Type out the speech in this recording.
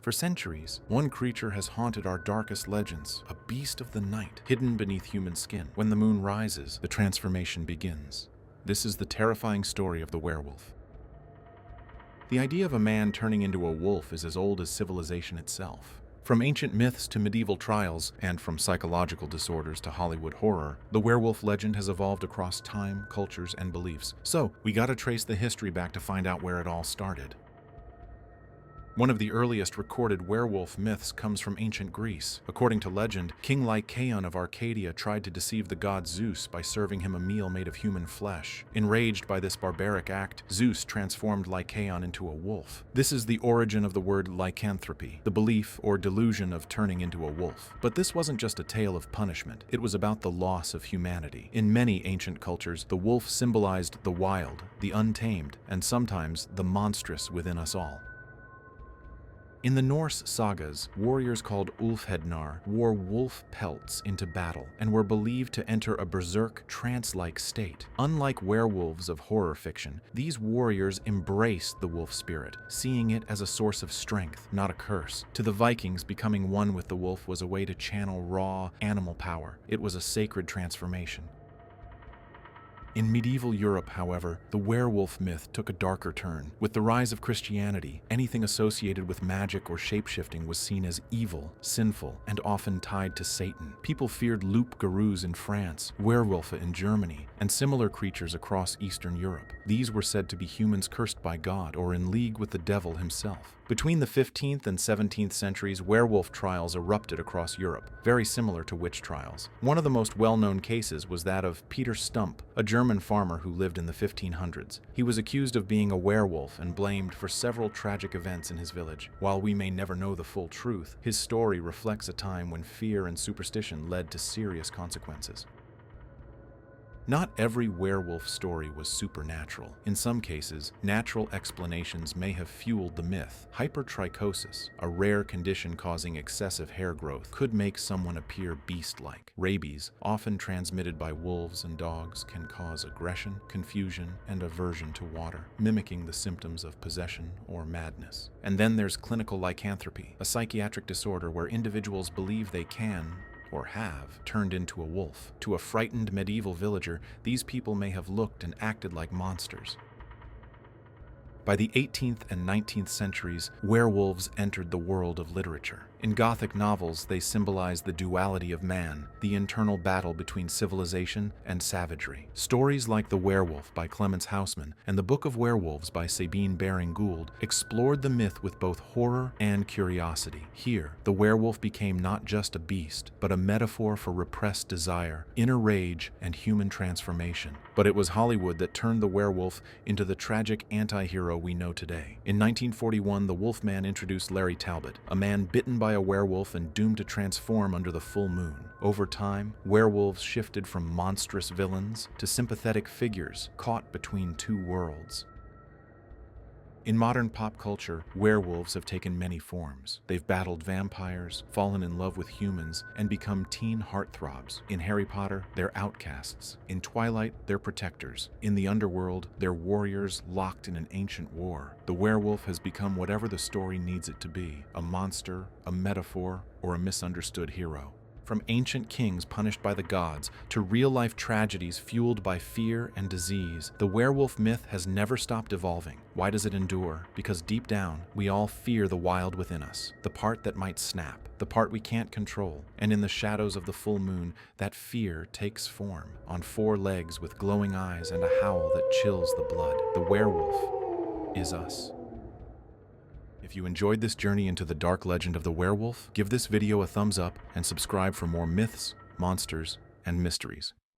For centuries, one creature has haunted our darkest legends, a beast of the night, hidden beneath human skin. When the moon rises, the transformation begins. This is the terrifying story of the werewolf. The idea of a man turning into a wolf is as old as civilization itself. From ancient myths to medieval trials, and from psychological disorders to Hollywood horror, the werewolf legend has evolved across time, cultures, and beliefs. So, we gotta trace the history back to find out where it all started. One of the earliest recorded werewolf myths comes from ancient Greece. According to legend, King Lycaon of Arcadia tried to deceive the god Zeus by serving him a meal made of human flesh. Enraged by this barbaric act, Zeus transformed Lycaon into a wolf. This is the origin of the word lycanthropy, the belief or delusion of turning into a wolf. But this wasn't just a tale of punishment, it was about the loss of humanity. In many ancient cultures, the wolf symbolized the wild, the untamed, and sometimes the monstrous within us all. In the Norse sagas, warriors called Ulfhednar wore wolf pelts into battle and were believed to enter a berserk, trance-like state. Unlike werewolves of horror fiction, these warriors embraced the wolf spirit, seeing it as a source of strength, not a curse. To the Vikings, becoming one with the wolf was a way to channel raw, animal power. It was a sacred transformation. In medieval Europe, however, the werewolf myth took a darker turn. With the rise of Christianity, anything associated with magic or shapeshifting was seen as evil, sinful, and often tied to Satan. People feared loup-garous in France, werewolf in Germany, and similar creatures across Eastern Europe. These were said to be humans cursed by God or in league with the devil himself. Between the 15th and 17th centuries, werewolf trials erupted across Europe, very similar to witch trials. One of the most well-known cases was that of Peter Stump, a German farmer who lived in the 1500s. He was accused of being a werewolf and blamed for several tragic events in his village. While we may never know the full truth, his story reflects a time when fear and superstition led to serious consequences. Not every werewolf story was supernatural. In some cases, natural explanations may have fueled the myth. Hypertrichosis, a rare condition causing excessive hair growth, could make someone appear beast-like. Rabies, often transmitted by wolves and dogs, can cause aggression, confusion, and aversion to water, mimicking the symptoms of possession or madness. And then there's clinical lycanthropy, a psychiatric disorder where individuals believe they can, or have, turned into a wolf. To a frightened medieval villager, these people may have looked and acted like monsters. By the 18th and 19th centuries, werewolves entered the world of literature. In Gothic novels, they symbolize the duality of man, the internal battle between civilization and savagery. Stories like The Werewolf by Clemens Hausmann and The Book of Werewolves by Sabine Baring-Gould explored the myth with both horror and curiosity. Here, the werewolf became not just a beast, but a metaphor for repressed desire, inner rage, and human transformation. But it was Hollywood that turned the werewolf into the tragic anti-hero we know today. In 1941, the Wolfman introduced Larry Talbot, a man bitten by a werewolf and doomed to transform under the full moon. Over time, werewolves shifted from monstrous villains to sympathetic figures caught between two worlds. In modern pop culture, werewolves have taken many forms. They've battled vampires, fallen in love with humans, and become teen heartthrobs. In Harry Potter, they're outcasts. In Twilight, they're protectors. In the underworld, they're warriors locked in an ancient war. The werewolf has become whatever the story needs it to be: a monster, a metaphor, or a misunderstood hero. From ancient kings punished by the gods to real-life tragedies fueled by fear and disease, the werewolf myth has never stopped evolving. Why does it endure? Because deep down, we all fear the wild within us, the part that might snap, the part we can't control. And in the shadows of the full moon, that fear takes form. On four legs with glowing eyes and a howl that chills the blood, the werewolf is us. If you enjoyed this journey into the dark legend of the werewolf, give this video a thumbs up and subscribe for more myths, monsters, and mysteries.